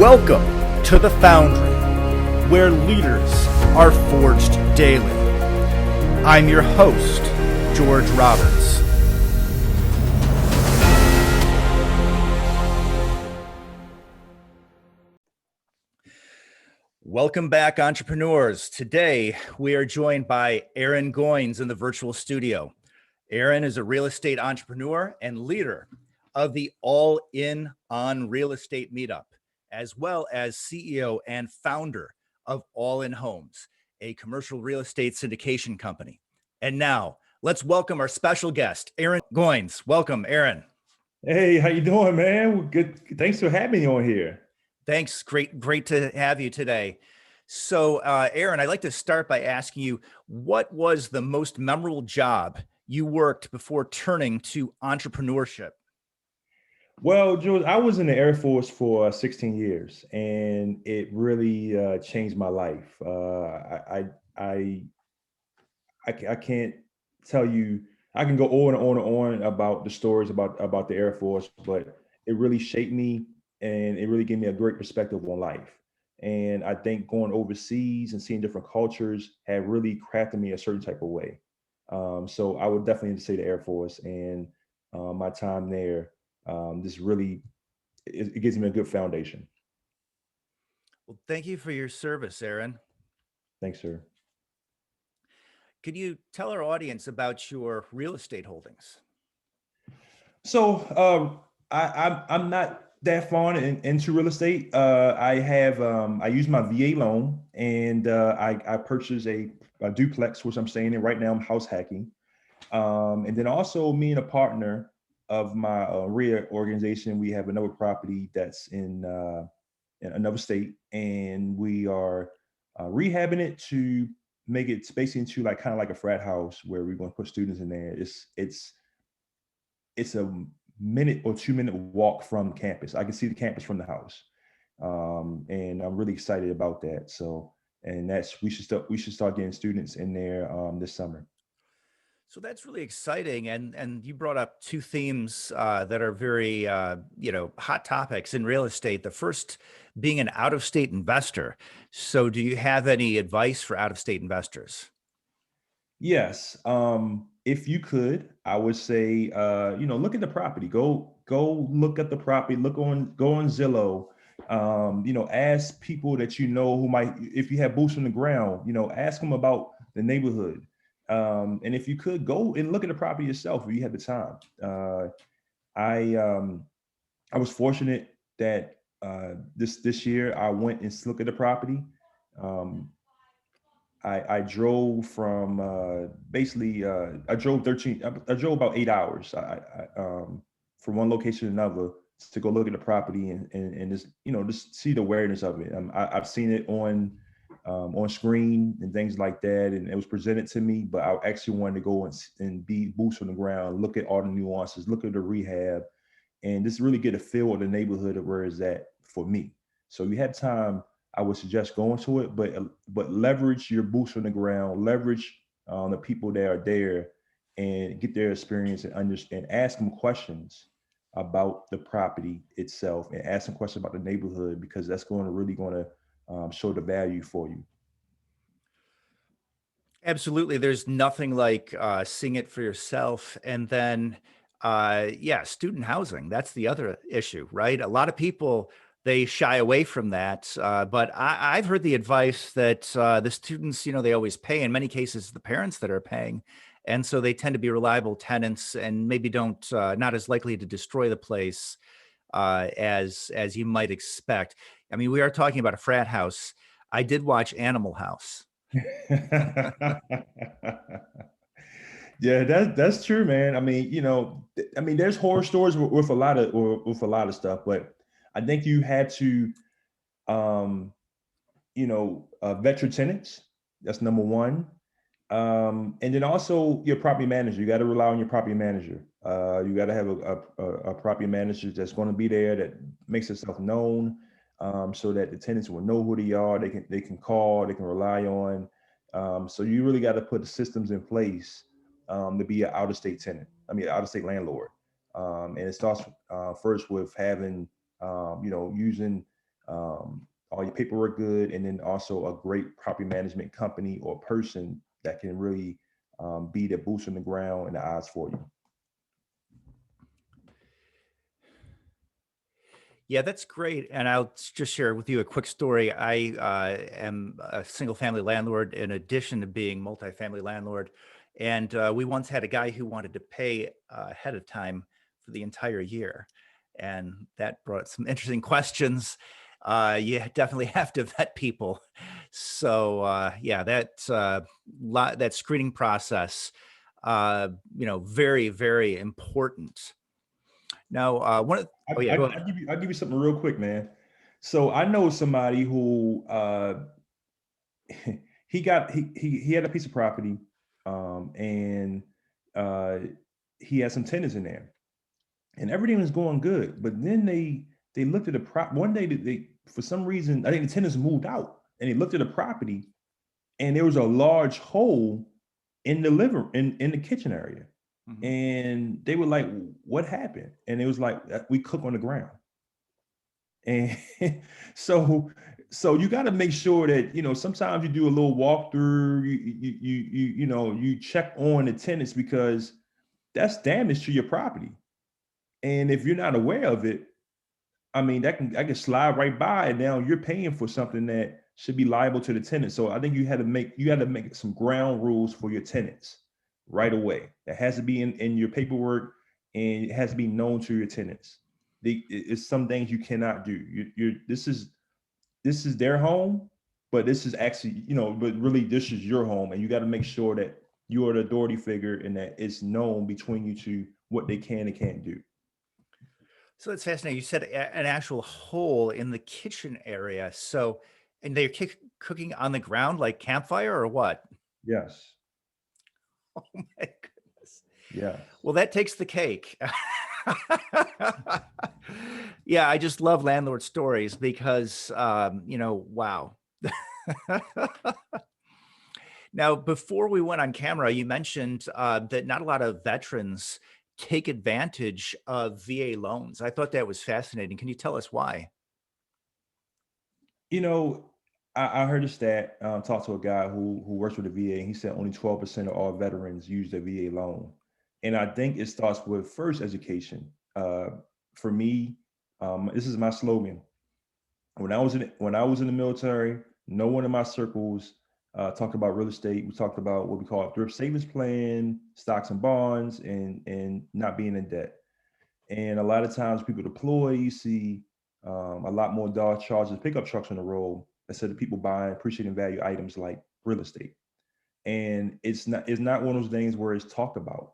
Welcome to the Foundry, where leaders are forged daily. I'm your host, George Roberts. Welcome back, entrepreneurs. Today, we are joined by Aharon Goins in the virtual studio. Aharon is a real estate entrepreneur and leader of the All In on Real Estate Meetup, as well as CEO and founder of All In Homes, a commercial real estate syndication company. And now, let's welcome our special guest, Aharon Goins. Welcome, Aharon. Hey, how you doing, man? Good. Thanks for having me on here. Thanks. Great to have you today. So, Aharon, I'd like to start by asking you, what was the most memorable job you worked before turning to entrepreneurship? Well, George, I was in the Air Force for 16 years, and it really changed my life. I can't tell you. I can go on and on and on about the stories about the Air Force, but it really shaped me, and it really gave me a great perspective on life. And I think going overseas and seeing different cultures have really crafted me a certain type of way. So I would definitely say the Air Force and my time there. This really it gives me a good foundation. Well, thank you for your service, Aharon. Thanks, sir. Could you tell our audience about your real estate holdings? So I'm not that far into real estate. I use my VA loan, and I purchased a duplex, which I'm staying in right now. I'm house hacking, and then also me and a partner of my REIA organization, we have another property that's in another state, and we are rehabbing it to make it basically into like kind of like a frat house where we're going to put students in there. It's a minute or 2 minute walk from campus. I can see the campus from the house, and I'm really excited about that. So, and that's we should start getting students in there this summer. So that's really exciting, and you brought up two themes that are very hot topics in real estate. The first being an out-of-state investor. So, do you have any advice for out-of-state investors? Yes, if you could, I would say look at the property. Go look at the property. Go on Zillow. Ask people that you know who might, if you have boots on the ground, ask them about the neighborhood. And if you could go and look at the property yourself if you had the time. I I was fortunate that this year I went and looked at the property. Um, I drove from basically I drove 13 I drove about 8 hours from one location to another to go look at the property and just just see the awareness of it. I've seen it on screen and things like that, and it was presented to me, but I actually wanted to go and be boots on the ground, look at all the nuances, look at the rehab, and just really get a feel of the neighborhood of where it's at for me. So you have time, I would suggest going to it, but leverage your boots on the ground, leverage the people that are there, and get their experience and understand. Ask them questions about the property itself, and ask them questions about the neighborhood because that's going to show the value for you. Absolutely. There's nothing like seeing it for yourself. And then, yeah, student housing. That's the other issue, right? A lot of people, they shy away from that. But I've heard the advice that the students, they always pay. In many cases, the parents that are paying. And so they tend to be reliable tenants and maybe not as likely to destroy the place as you might expect. I mean, we are talking about a frat house. I did watch Animal House. Yeah, that's true, man. I mean, there's horror stories with a lot of with a lot of stuff, but I think you had to, um, vet your tenants. That's number one. And then also your property manager. You got to rely on your property manager. You got to have a property manager that's going to be there that makes itself known, so that the tenants will know who they are. They can call. They can rely on. So you really got to put the systems in place to be an out of state tenant. I mean, out of state landlord. And it starts first with having, using all your paperwork good, and then also a great property management company or person that can really be the boots on the ground and the eyes for you. Yeah, that's great. And I'll just share with you a quick story. I am a single family landlord in addition to being multifamily landlord. And we once had a guy who wanted to pay ahead of time for the entire year. And that brought some interesting questions. You definitely have to vet people. So yeah, that screening process, very, very important. Now, oh yeah, go ahead. I'll give you something real quick, man. So I know somebody who he had a piece of property, and uh, he had some tenants in there, and everything was going good. But then they looked at the prop one day. They for some reason I think the tenants moved out, and they looked at the property, and there was a large hole in the in the kitchen area, Mhm. and they were like, "What happened?" And it was like, "We cook on the ground." And so so you got to make sure that sometimes you do a little walkthrough, you check on the tenants because that's damage to your property. And if you're not aware of it, I mean that can slide right by, and now you're paying for something that should be liable to the tenant. So I think you had to make some ground rules for your tenants right away. That has to be in your paperwork, and it has to be known to your tenants. It's some things you cannot do. This is their home, but this is actually, but really this is your home, and you got to make sure that you are the authority figure and that it's known between you two what they can and can't do. So it's fascinating. You said an actual hole in the kitchen area. So, and they're cooking on the ground like campfire or what? Yes. Oh my goodness. Yes. Well, that takes the cake. Yeah, I just love landlord stories because, wow. Now, before we went on camera, you mentioned that not a lot of veterans take advantage of VA loans. I thought that was fascinating. Can you tell us why? You know, I heard a stat, talked to a guy who works with the VA, and he said only 12% of all veterans use their VA loan. And I think it starts with first education. For me, this is my slogan. When I was in the military, no one in my circles talked about real estate. We talked about what we call a thrift savings plan, stocks and bonds, and not being in debt. And a lot of times people deploy, you see a lot more Dodge Chargers pickup trucks on the road instead of people buying appreciating value items like real estate. And it's not one of those things where it's talked about,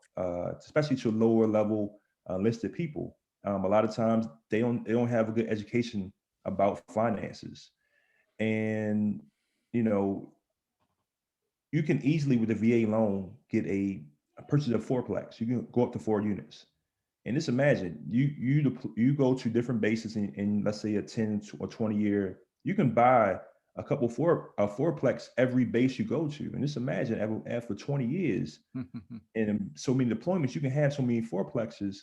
especially to lower level listed people. A lot of times they don't have a good education about finances, and you know you can easily with the VA loan get a purchase of fourplex. You can go up to 4 units. And just imagine you go to different bases in let's say a 10 or 20 year, you can buy a fourplex every base you go to. And just imagine after 20 years and so many deployments, you can have so many fourplexes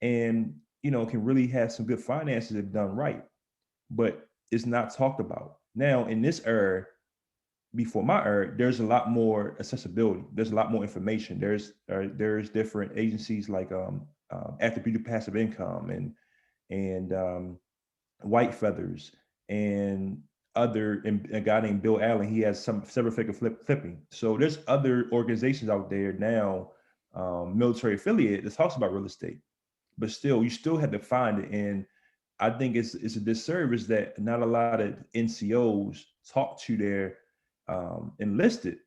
and can really have some good finances if done right. But it's not talked about. Now in this era, before my era, there's a lot more accessibility. There's a lot more information. There's different agencies like attributed passive income and white feathers and and a guy named Bill Allen. He has some several figure flipping. So there's other organizations out there now, military affiliate that talks about real estate, but still you still have to find it. And I think it's a disservice that not a lot of NCOs talk to their enlisted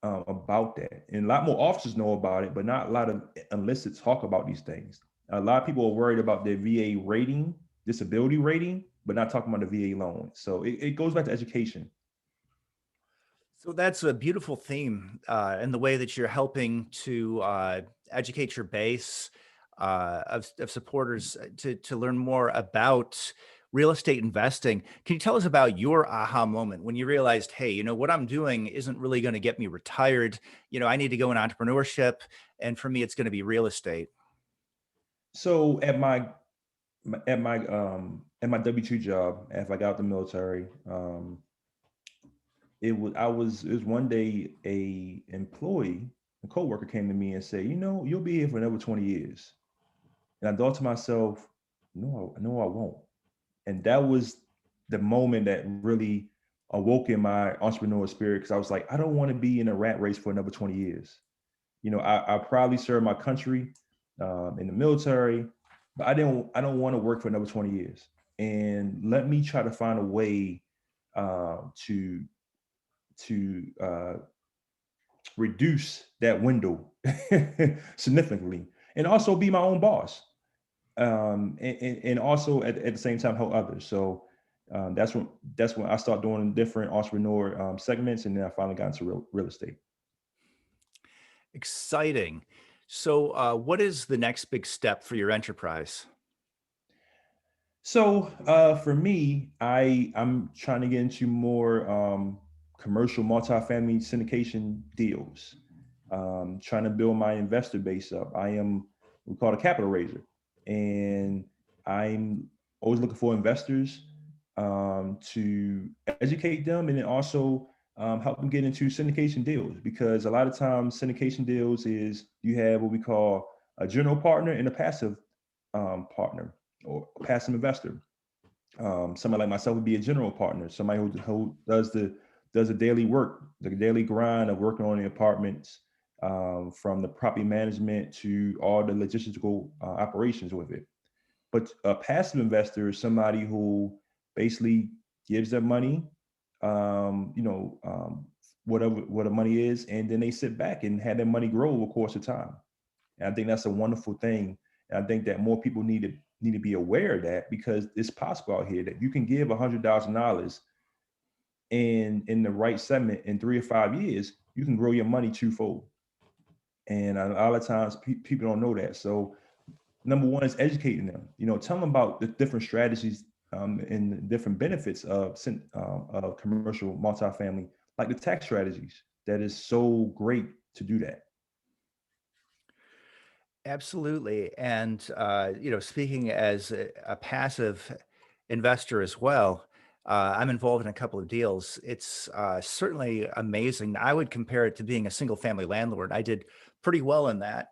about that. And a lot more officers know about it, but not a lot of enlisted talk about these things. A lot of people are worried about their VA rating, disability rating, but not talking about the VA loan. So it goes back to education. So that's a beautiful theme, and the way that you're helping to educate your base of supporters to learn more about real estate investing. Can you tell us about your aha moment when you realized, hey, what I'm doing isn't really going to get me retired? I need to go in entrepreneurship, and for me, it's going to be real estate. So at my at my W-2 job after I got out the military. It was one day a coworker came to me and said, you know, you'll be here for another 20 years. And I thought to myself, no, I won't. And that was the moment that really awoke in my entrepreneurial spirit, because I was like, I don't want to be in a rat race for another 20 years. You know, I probably served my country in the military, but I don't want to work for another 20 years. And let me try to find a way to to reduce that window significantly, and also be my own boss, and also at the same time help others. So that's when I start doing different entrepreneur segments, and then I finally got into real estate. Exciting. So, what is the next big step for your enterprise? So for me, I'm trying to get into more commercial multifamily syndication deals. Trying to build my investor base up. I am we call it a capital raiser, and I'm always looking for investors to educate them, and then also help them get into syndication deals, because a lot of times syndication deals is you have what we call a general partner and a passive partner or passive investor. Somebody like myself would be a general partner, somebody who does the daily work, the daily grind of working on the apartments, from the property management to all the logistical operations with it. But a passive investor is somebody who basically gives their money, whatever what the money is, and then they sit back and have their money grow over the course of time. And I think that's a wonderful thing. And I think that more people need to be aware of that, because it's possible out here that you can give $100,000 in the right segment in 3 or 5 years, you can grow your money twofold. And a lot of times people don't know that. So number one is educating them. You know, tell them about the different strategies and the different benefits of commercial multifamily, like the tax strategies. That is so great to do that. Absolutely. And, speaking as a passive investor as well, I'm involved in a couple of deals. It's certainly amazing. I would compare it to being a single family landlord. I did pretty well in that.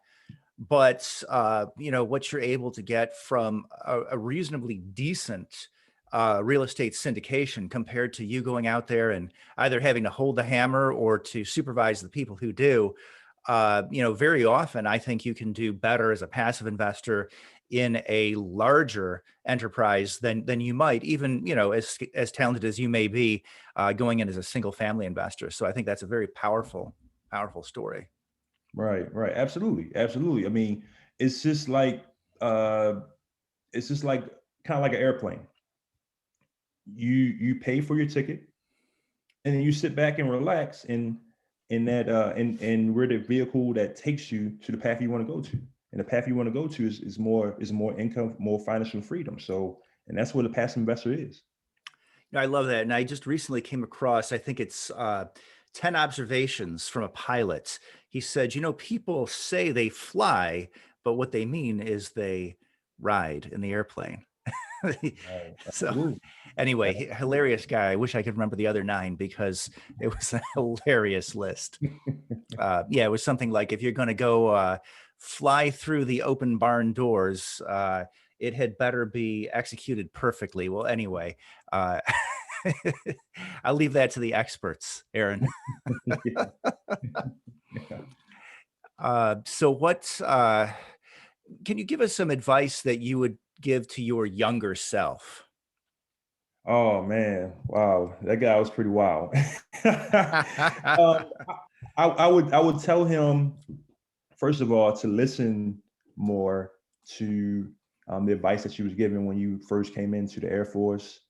But, what you're able to get from a reasonably decent real estate syndication compared to you going out there and either having to hold the hammer or to supervise the people who do, very often I think you can do better as a passive investor in a larger enterprise than you might, even, as talented as you may be, going in as a single family investor. So I think that's a very powerful story. Right, right. Absolutely. Absolutely. I mean, it's just like uh it's just like kind of like an airplane. You pay for your ticket, and then you sit back and relax, and and we're the vehicle that takes you to the path you want to go to. And the path you want to go to is more income, more financial freedom. So, and that's what a passive investor is. I love that. And I just recently came across, I think it's 10 observations from a pilot. He said, people say they fly, but what they mean is they ride in the airplane. Right. So, Absolutely. anyway, Absolutely. hilarious guy. I wish I could remember the other nine because it was a hilarious list. Yeah, it was something like if you're going to go fly through the open barn doors, it had better be executed perfectly. Well, anyway, uh, I'll leave that to the experts, Aaron. Yeah. Yeah. So, what can you give us some advice that you would give to your younger self? Oh man, wow, that guy was pretty wild. um, I would tell him, first of all, to listen more to the advice that you was given when you first came into the Air Force.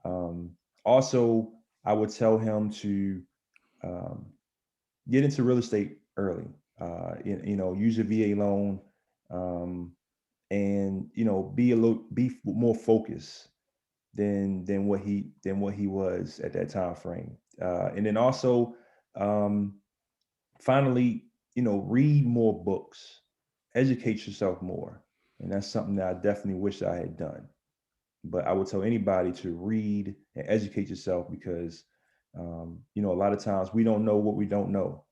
Um, Also, I would tell him to um, get into real estate early. Use a VA loan, um, and be more focused than what he was at that time frame. And then also, um, finally, read more books, educate yourself more. And that's something that I definitely wish I had done. But I would tell anybody to read and educate yourself because, a lot of times we don't know what we don't know,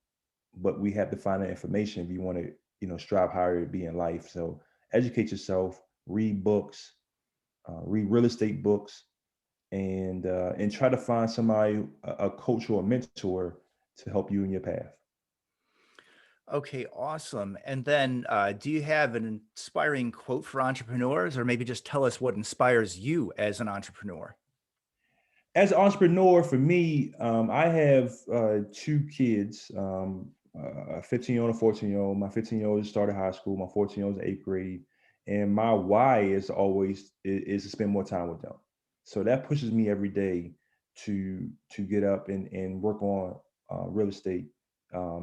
but we have to find that information if you want to, strive higher to be in life. So educate yourself, read books, read real estate books, and try to find somebody, a coach or a mentor to help you in your path. Okay, awesome. And then, do you have an inspiring quote for entrepreneurs, or maybe just tell us what inspires you as an entrepreneur? As an entrepreneur, for me, I have two kids, a 15-year-old and a 14-year-old. My 15-year-old just started high school. My 14-year-old is eighth grade. And my why is always is to spend more time with them. So that pushes me every day to get up and work on real estate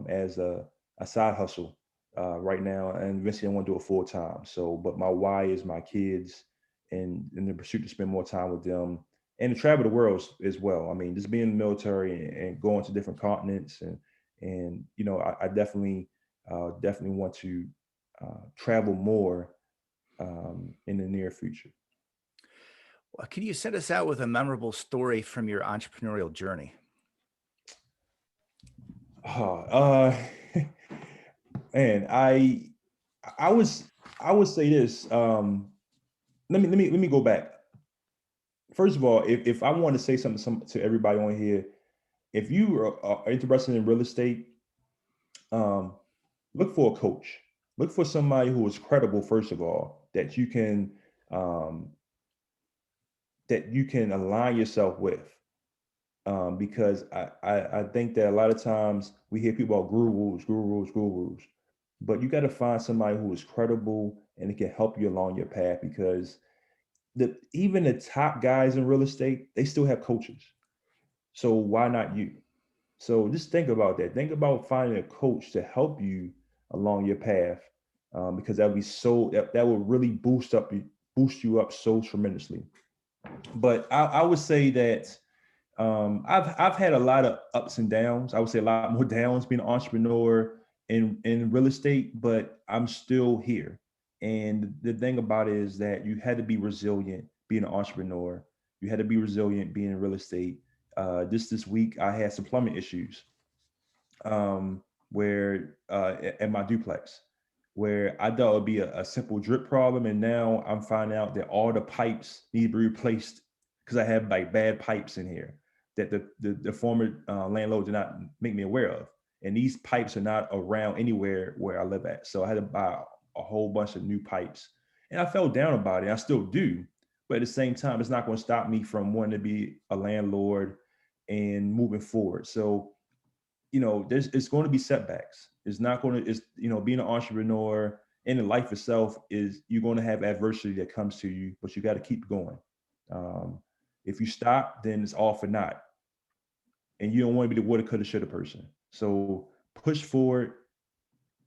as a side hustle right now. And eventually I want to do it full time. So, but my why is my kids and in the pursuit to spend more time with them and to travel the world as well. I mean, just being in the military and going to different continents and I definitely want to travel more in the near future. Well, can you send us out with a memorable story from your entrepreneurial journey? Uh, man, I was I would say this. Let me go back. First of all, if I want to say something to everybody on here, if you are interested in real estate, um, look for a coach. Look for somebody who is credible, first of all, um, that you can align yourself with. Because I think that a lot of times we hear people about gurus, but you got to find somebody who is credible and it can help you along your path because even the top guys in real estate, they still have coaches. So why not you? So just think about that. Think about finding a coach to help you along your path, because that will really boost you up so tremendously. But I would say that I've had a lot of ups and downs. I would say a lot more downs being an entrepreneur in real estate, but I'm still here. And the thing about it is that you had to be resilient being an entrepreneur. You had to be resilient being in real estate. This week I had some plumbing issues, where at my duplex, where I thought it would be a simple drip problem, and now I'm finding out that all the pipes need to be replaced because I have like bad pipes in here that the former landlord did not make me aware of, and these pipes are not around anywhere where I live at. So I had to buy a whole bunch of new pipes, and I felt down about it. I still do, but at the same time, it's not going to stop me from wanting to be a landlord and moving forward. So it's going to be setbacks. It's not going to, being an entrepreneur and in life itself is you're going to have adversity that comes to you, but you got to keep going. Um, if you stop, then it's all for naught. And you don't want to be the woulda, coulda, shoulda person. So push forward,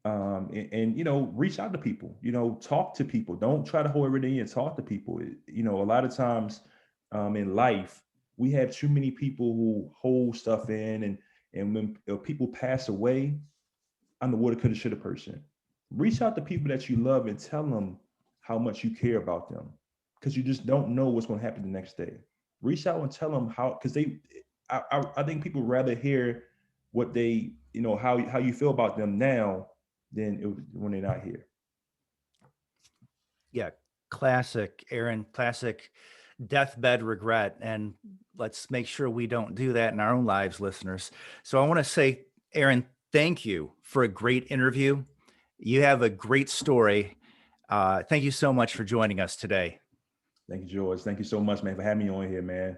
and reach out to people, talk to people. Don't try to hold everything in, talk to people. A lot of times in life, we have too many people who hold stuff in and when people pass away, I'm the woulda, coulda, shoulda person. Reach out to people that you love and tell them how much you care about them, because you just don't know what's going to happen the next day. Reach out and tell them how, because I think people rather hear what they, how you feel about them now than when they're not here. Yeah, classic, Aaron, classic deathbed regret. And let's make sure we don't do that in our own lives, listeners. So I want to say, Aaron, thank you for a great interview. You have a great story. Thank you so much for joining us today. Thank you, George. Thank you so much, man, for having me on here, man.